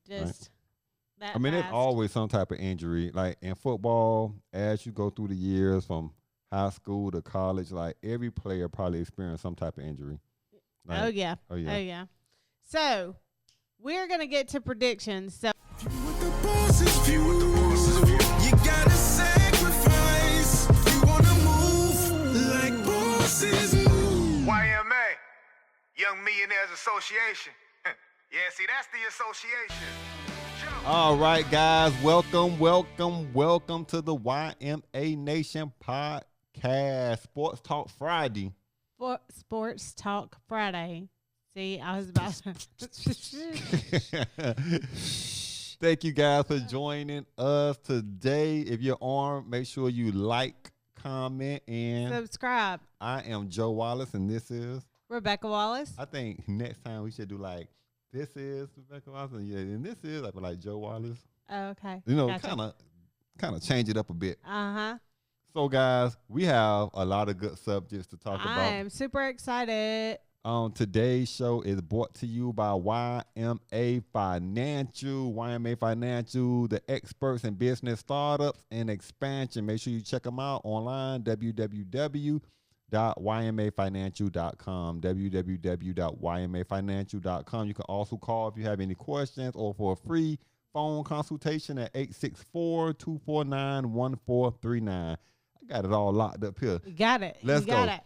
just that I mean, there's fast. always some type of injury. Like in football, as you go through the years from high school to college, like every player probably experienced some type of injury. Like, Oh yeah. Oh yeah. So we're gonna get to predictions. So What the bosses view, you gotta sacrifice. You wanna move like bosses move. YMA, Young Millionaires Association. Yeah, see, that's the association. All right, guys, welcome to the YMA Nation podcast, Sports Talk Friday. for Sports Talk Friday. See, I was about Thank you guys for joining us today. If you're on, make sure you like, comment, and subscribe. I am Joe Wallace, and this is Rebecca Wallace. I think next time we should do like, this is Rebecca Wallace, and this is like Joe Wallace. Oh, okay. You know, Gotcha. kind of change it up a bit. Uh-huh. So, guys, we have a lot of good subjects to talk about. I am super excited. Today's show is brought to you by YMA Financial. YMA Financial, the experts in business startups and expansion. Make sure you check them out online, www.ymafinancial.com, www.ymafinancial.com. You can also call if you have any questions or for a free phone consultation at 864-249-1439. I got it all locked up here. You got it. Let's you got go. it.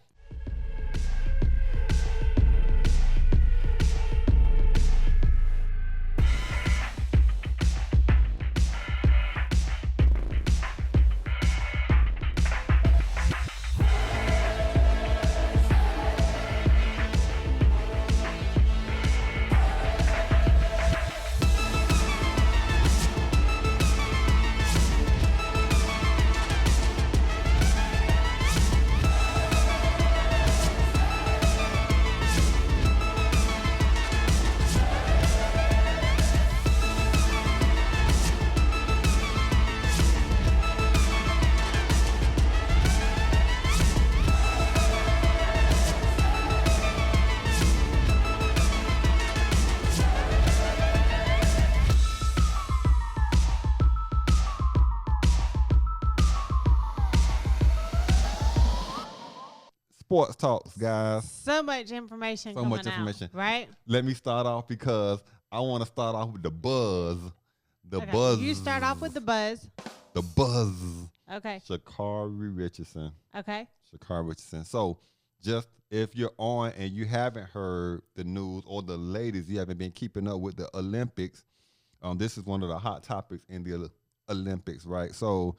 Sports talks, guys. So much information So coming much information. out, right? Let me start off because I want to start off with the buzz. The Okay, buzz. You start off with the buzz. The buzz. Okay. Sha'Carri Richardson. Okay. Sha'Carri Richardson. So, just if you're on and you haven't heard the news, or the ladies, you haven't been keeping up with the Olympics, this is one of the hot topics in the Olympics, right? So,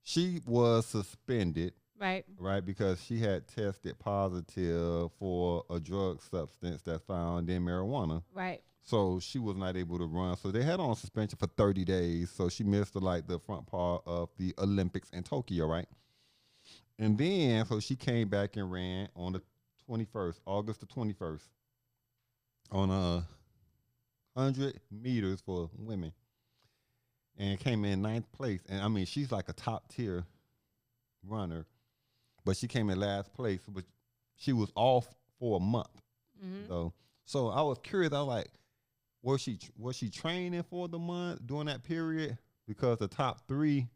she was suspended, Right. because she had tested positive for a drug substance that's found in marijuana. Right. So she was not able to run. So they had her on suspension for 30 days. So she missed the front part of the Olympics in Tokyo, right? And then, so she came back and ran on the 21st, August the 21st, on 100 meters for women, and came in 9th place. And I mean, she's like a top tier runner, but she came in last place. But she was off for a month. Mm-hmm. So I was curious. I was like, was she training for the month during that period? Because the top 3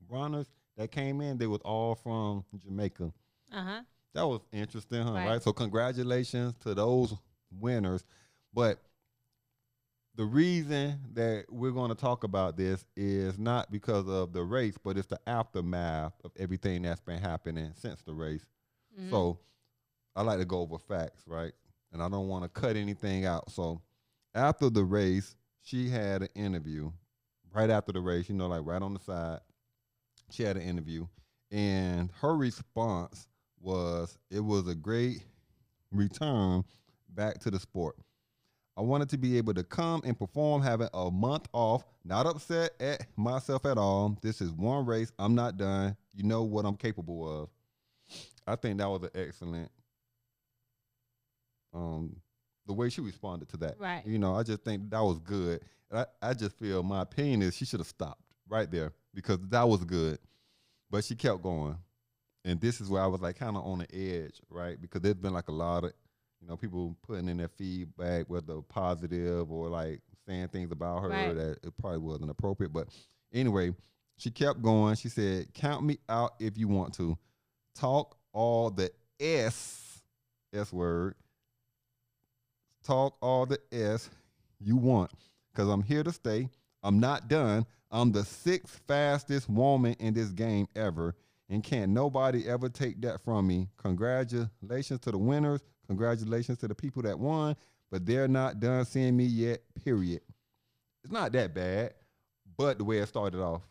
runners that came in, they was all from Jamaica. Uh-huh. That was interesting, huh? Right. Right. So congratulations to those winners. But the reason that we're going to talk about this is not because of the race, but it's the aftermath of everything that's been happening since the race. Mhm. So I like to go over facts, right? And I don't want to cut anything out. So after the race, she had an interview. Right after the race, like right on the side, she had an interview. And her response was, it was a great return back to the sport. I wanted to be able to come and perform, having a month off, not upset at myself at all. This is one race. I'm not done. You know what I'm capable of. I think that was an excellent, the way she responded to that. Right. I just think that was good. I just feel, my opinion is, she should have stopped right there, because that was good. But she kept going. And this is where I was like kind of on the edge, right? Because there's been like a lot of, people putting in their feedback, whether positive or like saying things about her Right. that it probably wasn't appropriate. But anyway, she kept going. She said, "Count me out if you want to. Talk all the S word. Talk all the S you want, because I'm here to stay. I'm not done. I'm the 6th fastest woman in this game ever, and can't nobody ever take that from me. Congratulations to the winners. Congratulations to the people that won, but they're not done seeing me yet, period." It's not that bad, but the way it started off,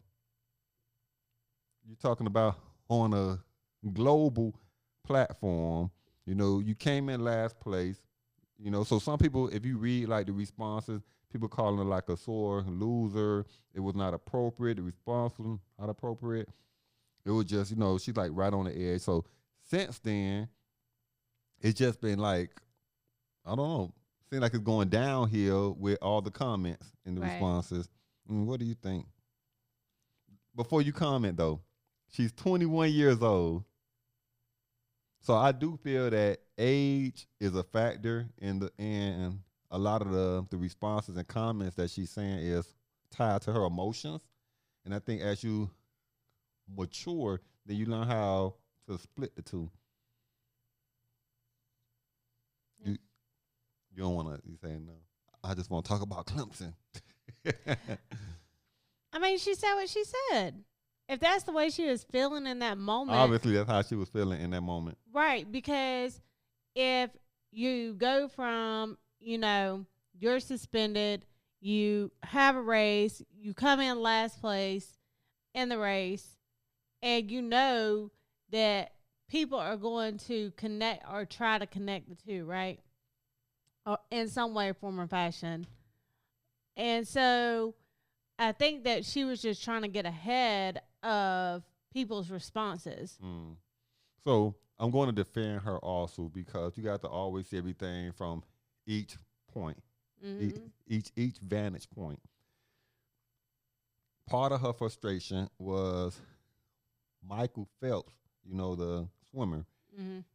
you're talking about on a global platform, you came in last place, so some people, if you read like the responses, people calling her like a sore loser. It was not appropriate. The response was not appropriate. It was just, she's like right on the edge. So since then, it's just been like, I don't know, seems like it's going downhill with all the comments and the Right. responses. What do you think? Before you comment though, she's 21 years old. So I do feel that age is a factor in a lot of the responses and comments that she's saying is tied to her emotions. And I think as you mature, then you learn how to split the two. You don't want to, you saying no. I just want to talk about Clemson. I mean, she said what she said. If that's the way she was feeling in that moment. Obviously, that's how she was feeling in that moment. Right, because if you go from, you're suspended, you have a race, you come in last place in the race, and you know that people are going to connect or try to connect the two, right? Or in some way, form, or fashion. And so I think that she was just trying to get ahead of people's responses. So I'm going to defend her also, because you got to always see everything from each point, each vantage point. Part of her frustration was Michael Phelps, the swimmer.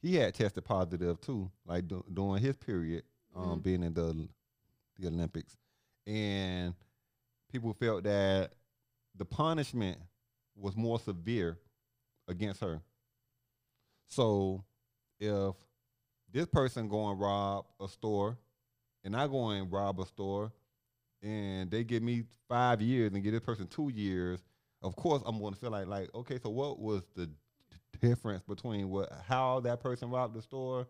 He had tested positive too, like during his period being in the Olympics. And people felt that the punishment was more severe against her. So if this person go and rob a store and I go and rob a store and they give me 5 years and give this person 2 years, of course I'm going to feel like, okay, so what was the difference between how that person robbed the store,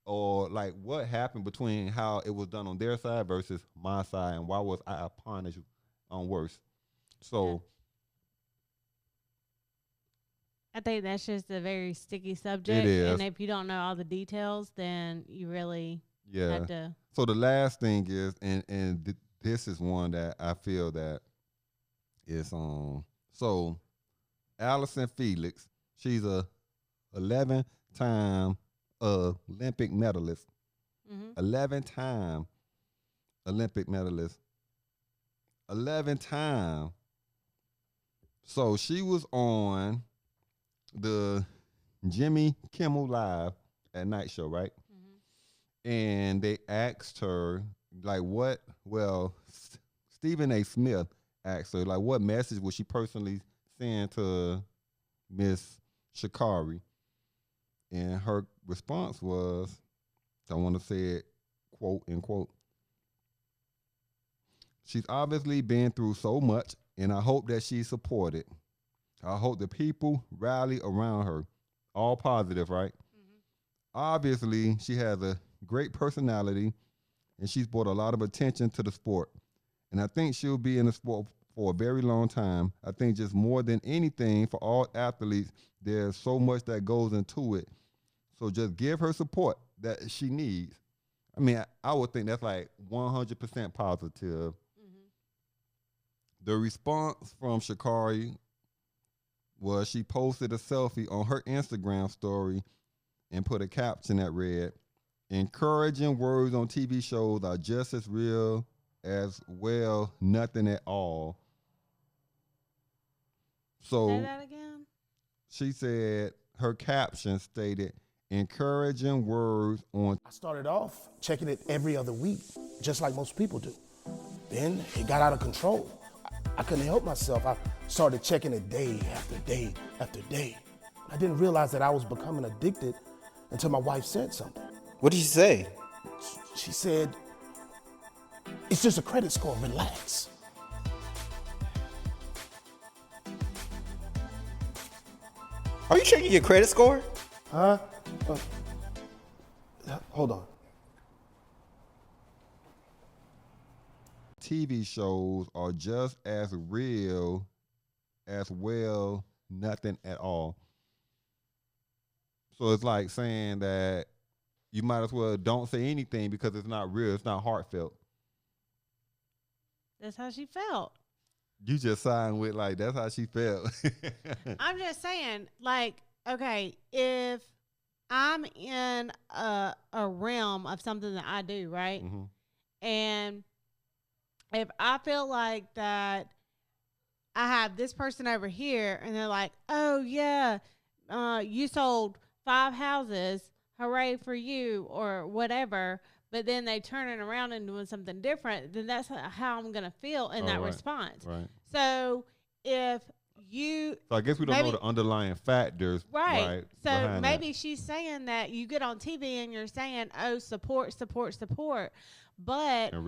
or like what happened between how it was done on their side versus my side, and why was I punished on worse? So I think that's just a very sticky subject. It is. And if you don't know all the details, then you really have to. So the last thing is, and this is one that I feel that is so Allyson Felix, she's a 11-time Olympic medalist. 11-time Olympic medalist. 11-time. So she was on the Jimmy Kimmel Live at night show, right? And they asked her, like, what? Well, Stephen A. Smith asked her, like, what message was she personally send to Miss Sha'Carri? And her response was, I want to say it, quote, unquote, "She's obviously been through so much, and I hope that she's supported. I hope the people rally around her." All positive, right? Obviously, she has a great personality, and she's brought a lot of attention to the sport. And I think she'll be in the sport for a very long time. I think just more than anything, for all athletes, there's so much that goes into it. So just give her support that she needs. I mean, I would think that's like 100% positive. The response from Sha'Carri was she posted a selfie on her Instagram story and put a caption that read, "Encouraging words on TV shows are just as real as well, nothing at all." So Say that again? she said her caption stated, "Encouraging words on." I started off checking it every other week, just like most people do. Then it got out of control. I couldn't help myself. I started checking it day after day after day. I didn't realize that I was becoming addicted until my wife said something. What did she say? She said, "It's just a credit score, relax." Are you checking your credit score? Huh? Hold on. TV shows are just as real as well nothing at all. So it's like saying that you might as well don't say anything because it's not real, it's not heartfelt. That's how she felt. You just signed with like that's how she felt. I'm just saying, like, okay, if I'm in a realm of something that I do, right? Mm-hmm. And if I feel like that I have this person over here and they're like, "Oh yeah, you sold 5 houses, hooray for you," or whatever, but then they turn it around and doing something different, then that's how I'm going to feel in that response. Right. So if you... So I guess we don't know the underlying factors. Right. So maybe she's saying that you get on TV and you're saying, "Oh, support, support, support." But in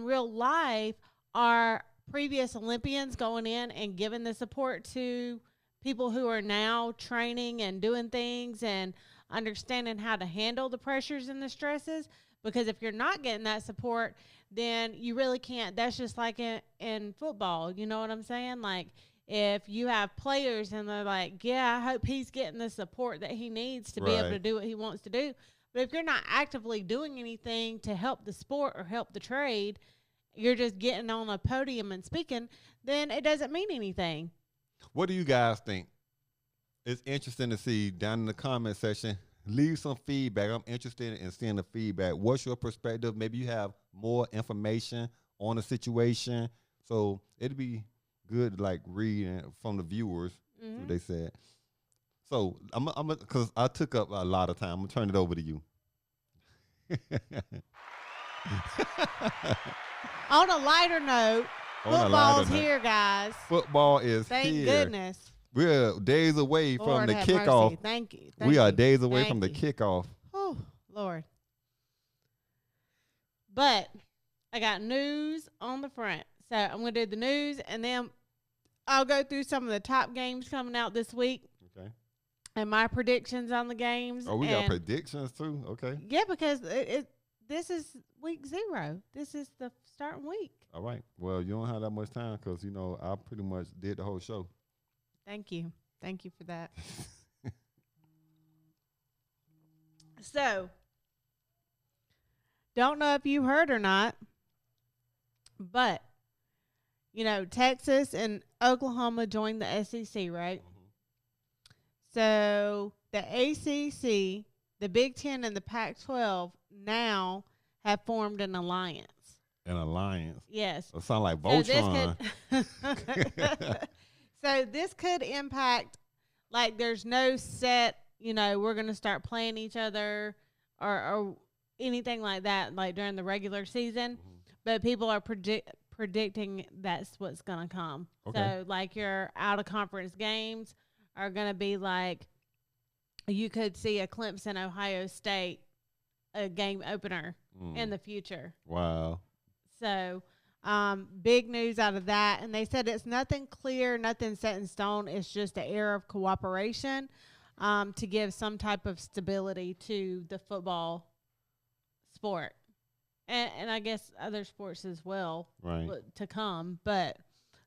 real life, are previous Olympians going in and giving the support to people who are now training and doing things and understanding how to handle the pressures and the stresses? Because if you're not getting that support, then you really can't. That's just like in football. You know what I'm saying? Like, if you have players and they're like, "Yeah, I hope he's getting the support that he needs to be able to do what he wants to do." But if you're not actively doing anything to help the sport or help the trade, you're just getting on a podium and speaking, then it doesn't mean anything. What do you guys think? It's interesting to see down in the comment section. Leave some feedback. I'm interested in seeing the feedback. What's your perspective? Maybe you have more information on the situation. So it'd be good, like, reading from the viewers, what they said. So I'm because I took up a lot of time. I'm gonna turn it over to you. On a lighter note, football's here, guys. Football is Thank here. goodness. We're days away Lord from the have kickoff. mercy. Thank you. We are days away from the kickoff. Oh, Lord. But I got news on the front. So I'm going to do the news, and then I'll go through some of the top games coming out this week. Okay. And my predictions on the games. Oh, we got predictions too? Okay. Yeah, because this is week 0. This is the starting week. All right. Well, you don't have that much time because, you know, I pretty much did the whole show. Thank you. Thank you for that. So, don't know if you heard or not, but, you know, Texas and Oklahoma joined the SEC, right? Mm-hmm. So, the ACC, the Big Ten, and the Pac-12 now have formed an alliance. An alliance? Yes. It sounds like Voltron. So this could impact, like, there's no set, you know, we're going to start playing each other or anything like that, like during the regular season. Mm-hmm. But people are predicting that's what's going to come. Okay. So, like, your out-of-conference games are going to be like, you could see a Clemson, Ohio State, a game opener in the future. Wow. So, big news out of that. And they said it's nothing clear, nothing set in stone. It's just an era of cooperation to give some type of stability to the football sport. And I guess other sports as well to come. But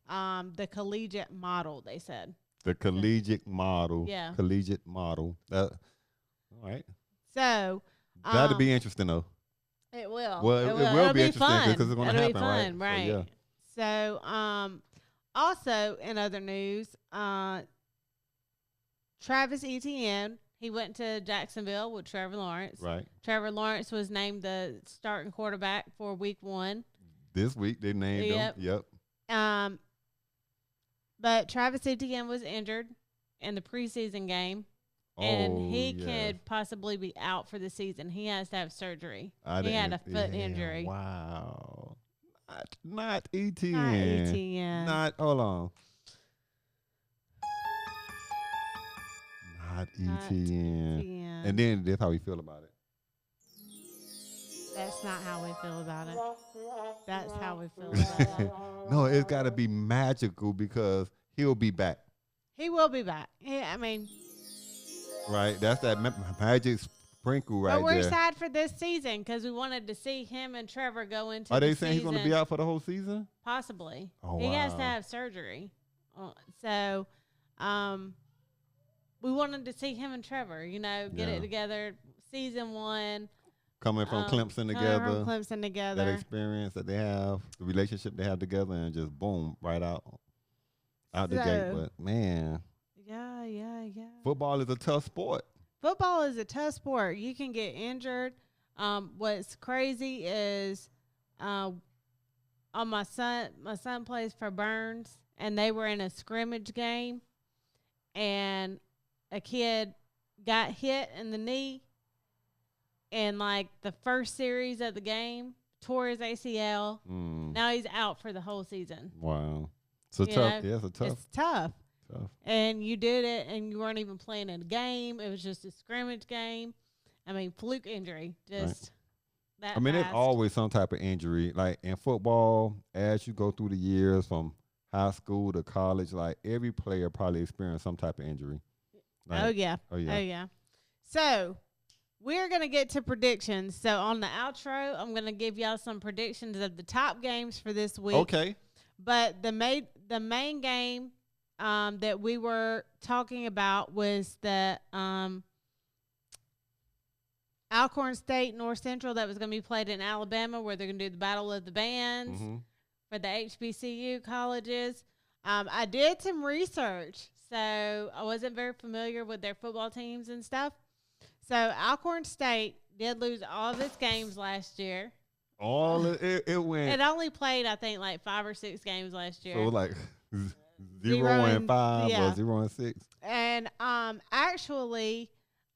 the collegiate model, they said. The collegiate model. Yeah. Collegiate model. All right. So. That'll be interesting, though. It will. Well, it will be interesting because it's going to happen, be fun, right? So, also in other news, Travis Etienne, he went to Jacksonville with Trevor Lawrence. Right. Trevor Lawrence was named the starting quarterback for week 1. This week they named him. Yep. But Travis Etienne was injured in the preseason game. And he could possibly be out for the season. He has to have surgery. He had a foot injury. Wow. Not Etienne. Not Etienne. Hold on. Not Etienne. Etienne. And then that's how we feel about it. That's not how we feel about it. That's how we feel about it. No, it's got to be magical because he'll be back. He will be back. I mean, Right? That's that magic sprinkle right but we're there. sad for this season because we wanted to see him and Trevor go into Are the they saying he's going to be season. out for the whole season? Possibly. Oh, He has to wow. have surgery. So, we wanted to see him and Trevor, get Yeah. it together. Season 1. Coming from Clemson coming together. From Clemson together. That experience that they have, the relationship they have together, and just boom, right out the gate. So- But man, Yeah. football is a tough sport. Football is a tough sport. You can get injured. What's crazy is on my son plays for Burns, and they were in a scrimmage game, and a kid got hit in the knee, and like the first series of the game, tore his ACL. Now he's out for the whole season. Wow, it's a You tough. know, Yeah, it's a tough. It's tough. Tough. And you did it, and you weren't even playing in a game. It was just a scrimmage game. I mean, fluke injury. Just that I mean, there's fast. always some type of injury. Like in football, as you go through the years from high school to college, like every player probably experienced some type of injury. Like, Oh, yeah. Oh, yeah. So, we're going to get to predictions. So, on the outro, I'm going to give y'all some predictions of the top games for this week. Okay. But the main game that we were talking about was the Alcorn State North Central that was going to be played in Alabama, where they're going to do the Battle of the Bands for the HBCU colleges. I did some research, so I wasn't very familiar with their football teams and stuff. So Alcorn State did lose all of its games last year. All it went. It only played, I think, like 5 or 6 games last year. So like 0 Zero and and- 5 yeah. or 0 and 6. And actually,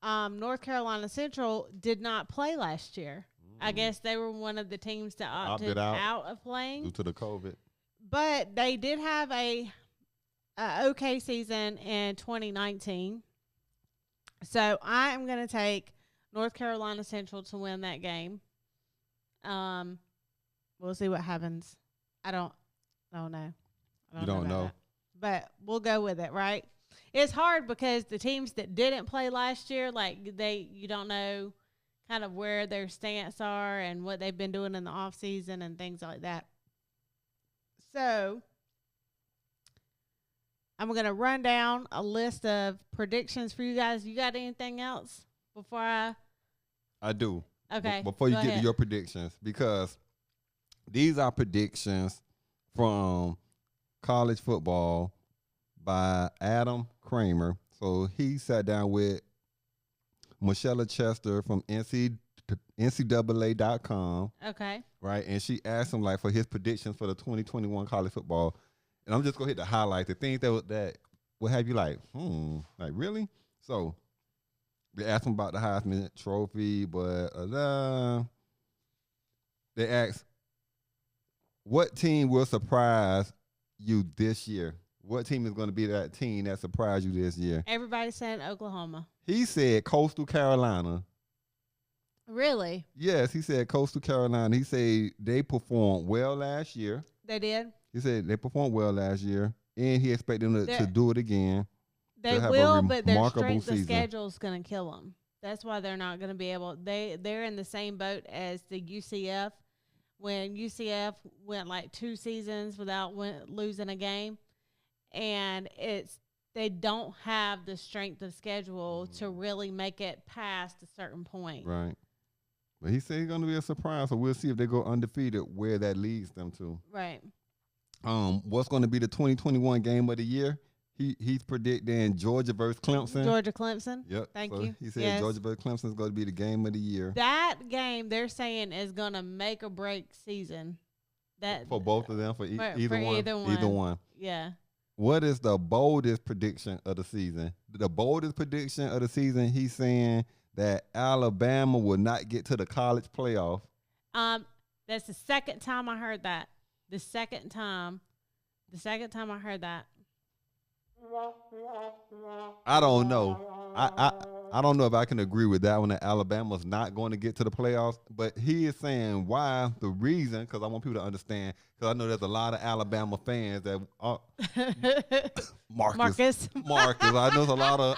North Carolina Central did not play last year. I guess they were one of the teams that opted Opted out. out of playing. Due to the COVID. But they did have a okay season in 2019. So I am going to take North Carolina Central to win that game. We'll see what happens. I don't know. You don't about know. that. But we'll go with it, right? It's hard because the teams that didn't play last year, like you don't know kind of where their stance are and what they've been doing in the off season and things like that. So I'm going to run down a list of predictions for you guys. You got anything else before I do. Okay. Before you go get ahead. to your predictions, because these are predictions from college football by Adam Kramer. So he sat down with Michelle Chester from NCAA.com, Okay. right? And she asked him like for his predictions for the 2021 college football. And I'm just gonna hit the highlights, the things that will have you like really? So they asked him about the Heisman Trophy, but they asked, what team will surprise you this year? What team is going to be that team that surprised you this year? Everybody's saying Oklahoma. He said Coastal Carolina. Really? Yes, he said Coastal Carolina. He said they performed well last year. They did? He said they performed well last year, and he expected them to do it again. They have a will, but their remarkable strength of season. schedule is going to kill them. That's why they're not going to be able. They're in the same boat as the UCF. When UCF went like 2 seasons without losing a game, and they don't have the strength of schedule to really make it past a certain point. Right. But he said he's going to be a surprise, so we'll see if they go undefeated, where that leads them to. Right. What's going to be the 2021 game of the year? He's predicting Georgia versus Clemson. Georgia Clemson. Yep. Thank so you. He said Yes. Georgia versus Clemson is going to be the game of the year That game they're saying is going to make or break season. That for both of them, for either one. either one. Either one. Yeah. What is the boldest prediction of the season? The boldest prediction of the season, he's saying that Alabama will not get to the college playoff. That's the second time I heard that. The second time I heard that. I don't know. I don't know if I can agree with that one, that Alabama's not going to get to the playoffs. But he is saying why, the reason, because I want people to understand, because I know there's a lot of Alabama fans that are Marcus. I know there's a lot of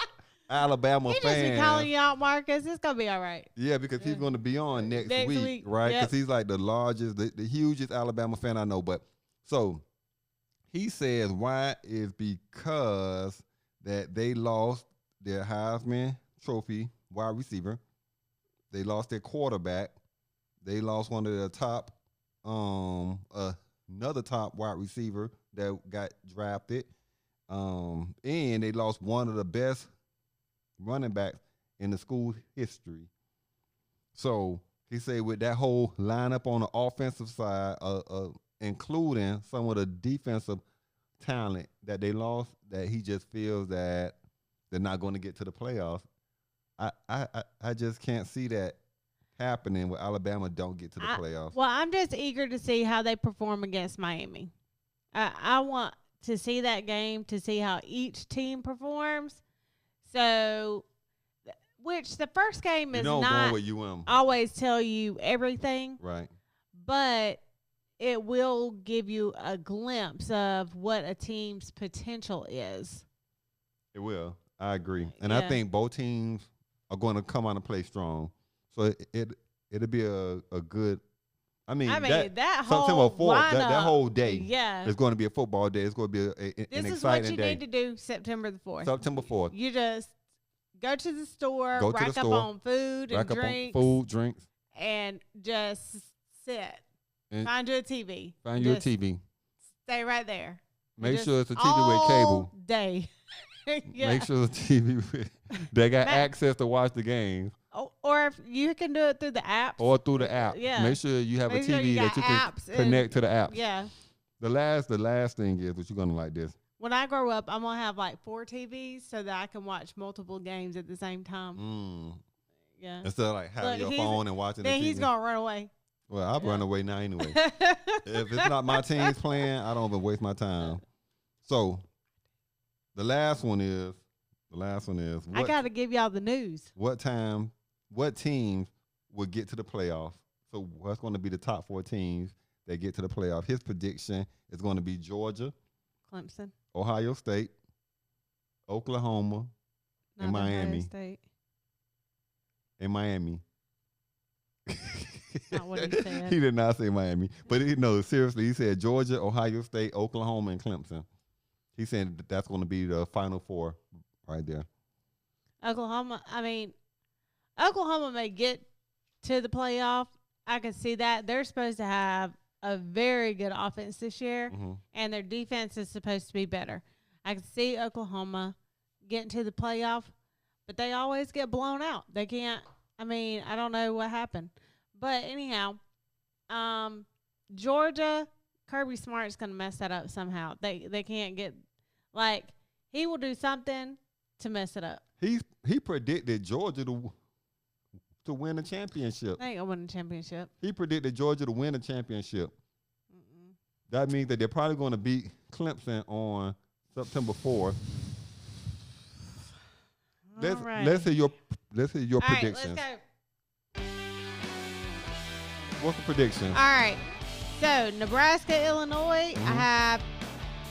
Alabama He fans. just be calling you out, Marcus. It's gonna be all right. Yeah, because he's going to be on next Next week, right? yep. Because he's like the largest, the hugest Alabama fan I know. But so he says why is because that they lost their Heisman Trophy wide receiver. They lost their quarterback. They lost one of their top, another top wide receiver that got drafted. And they lost one of the best running backs in the school history. So he said with that whole lineup on the offensive side, including some of the defensive talent that they lost, that he just feels that they're not going to get to the playoffs. I just can't see that happening where Alabama don't get to the playoffs. Well, I'm just eager to see how they perform against Miami. I want to see that game to see how each team performs. So, which the first game is not always tell you everything. Right. But it will give you a glimpse of what a team's potential is. It will. I agree. And Yeah. I think both teams are going to come out and play strong. So it'll be a good. I mean that September whole 4th, that whole day, yeah, it's going to be a football day. It's going to be an this is exciting what you day. need to do September the 4th. September 4th. You just go to the store, Go to rack the up store, on food and drinks, and just sit. And find you a TV. Find you a TV. Stay right there. Make Just sure it's a TV with cable. all day. Yeah. Make sure the TV they got access to watch the games. Or if you can do it through the app. Or through the app. Yeah. Make sure you have Make a sure TV you that you can connect to the apps. Yeah. The last thing is, what you're gonna like this. When I grow up, I'm gonna have like 4 TVs so that I can watch multiple games at the same time. Yeah. Instead of like having your phone and watching the then TV. he's gonna run away. Well, I'll run away now anyway. If it's not my team's playing, I don't even waste my time. So the last one is I gotta give y'all the news. What teams will get to the playoffs? So what's going to be the top 4 teams that get to the playoffs? His prediction is going to be Georgia, Clemson, Ohio State, Oklahoma, and Miami. Ohio State. And Miami. Not what he said. He did not say Miami. But seriously, he said Georgia, Ohio State, Oklahoma, and Clemson. He said that's going to be the final 4 right there. Oklahoma may get to the playoff. I can see that. They're supposed to have a very good offense this year, and their defense is supposed to be better. I can see Oklahoma getting to the playoff, but they always get blown out. They can't. I don't know what happened. But anyhow, Georgia, Kirby Smart's going to mess that up somehow. They can't get, he will do something to mess it up. He predicted Georgia to win the championship. They ain't going to win the championship. He predicted Georgia to win the championship. That means that they're probably going to beat Clemson on September 4th. Let's hear your predictions. All right, let's go. What's the prediction? All right. So, Nebraska, Illinois. I have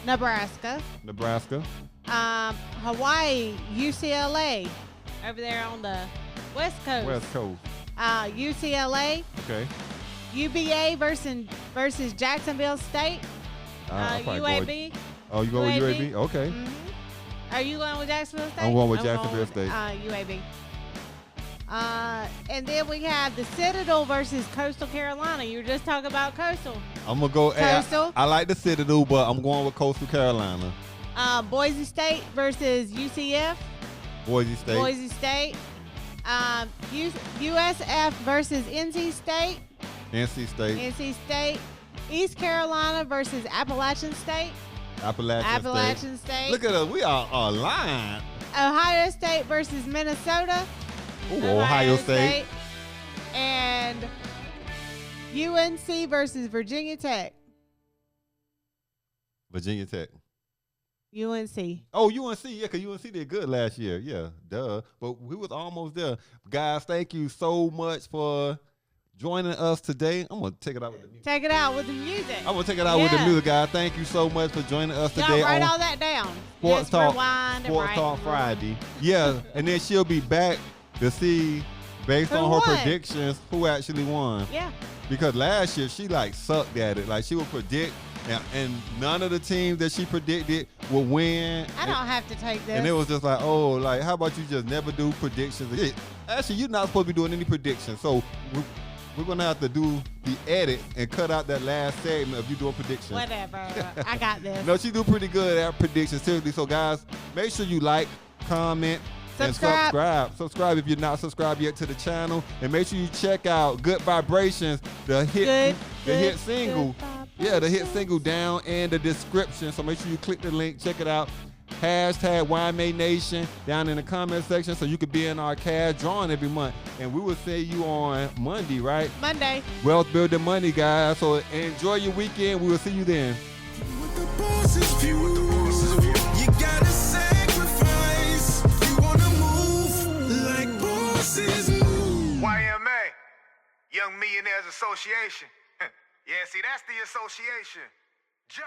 Nebraska. Hawaii, UCLA. Over there on the West Coast. UCLA. Okay. UBA versus Jacksonville State. UAB. You go with UAB? Okay. Are you going with Jacksonville State? I'm going with Jacksonville State. UAB. And then we have the Citadel versus Coastal Carolina. You were just talking about Coastal. I'm going to go. Coastal. I like the Citadel, but I'm going with Coastal Carolina. Boise State versus UCF. Boise State. USF versus NC State. NC State. East Carolina versus Appalachian State. Appalachian State. Look at us. We are aligned. Ohio State versus Minnesota. Ooh, Ohio State. And UNC versus Virginia Tech. Virginia Tech. UNC. Oh, UNC, yeah, because UNC did good last year. Yeah, duh. But we was almost there. Guys, thank you so much for joining us today. I'm going to take it out with the music. Take it out with the music. I'm going to take it out with the music, guys. Thank you so much for joining us Y'all today write on all that down. Sports Just Talk, rewind and Sports write. Talk Friday. Yeah, and then she'll be back to see, based Who on her won? predictions, who actually won. Yeah. Because last year, she, like, sucked at it. Like, she would predict, and none of the teams that she predicted would win. I don't have to take this. And it was just like, oh, like, how about you just never do predictions? Actually, you're not supposed to be doing any predictions. So we're going to have to do the edit and cut out that last segment of you doing predictions. Whatever. I got this. No, she do pretty good at predictions, seriously. So, guys, make sure you like, comment, Subscribe. and subscribe if you're not subscribed yet to the channel. And make sure you check out Good Vibrations, the hit single. Yeah, the hit single down in the description. So make sure you click the link, check it out. Hashtag YMA Nation down in the comment section so you can be in our cash drawing every month. And we will see you on Monday, right? Monday. Wealth Building Money, guys. So enjoy your weekend. We will see you then. With the boss's view, you gotta sacrifice. You wanna move like bosses move. YMA, Young Millionaires Association. Yeah, see, that's the association. Joe.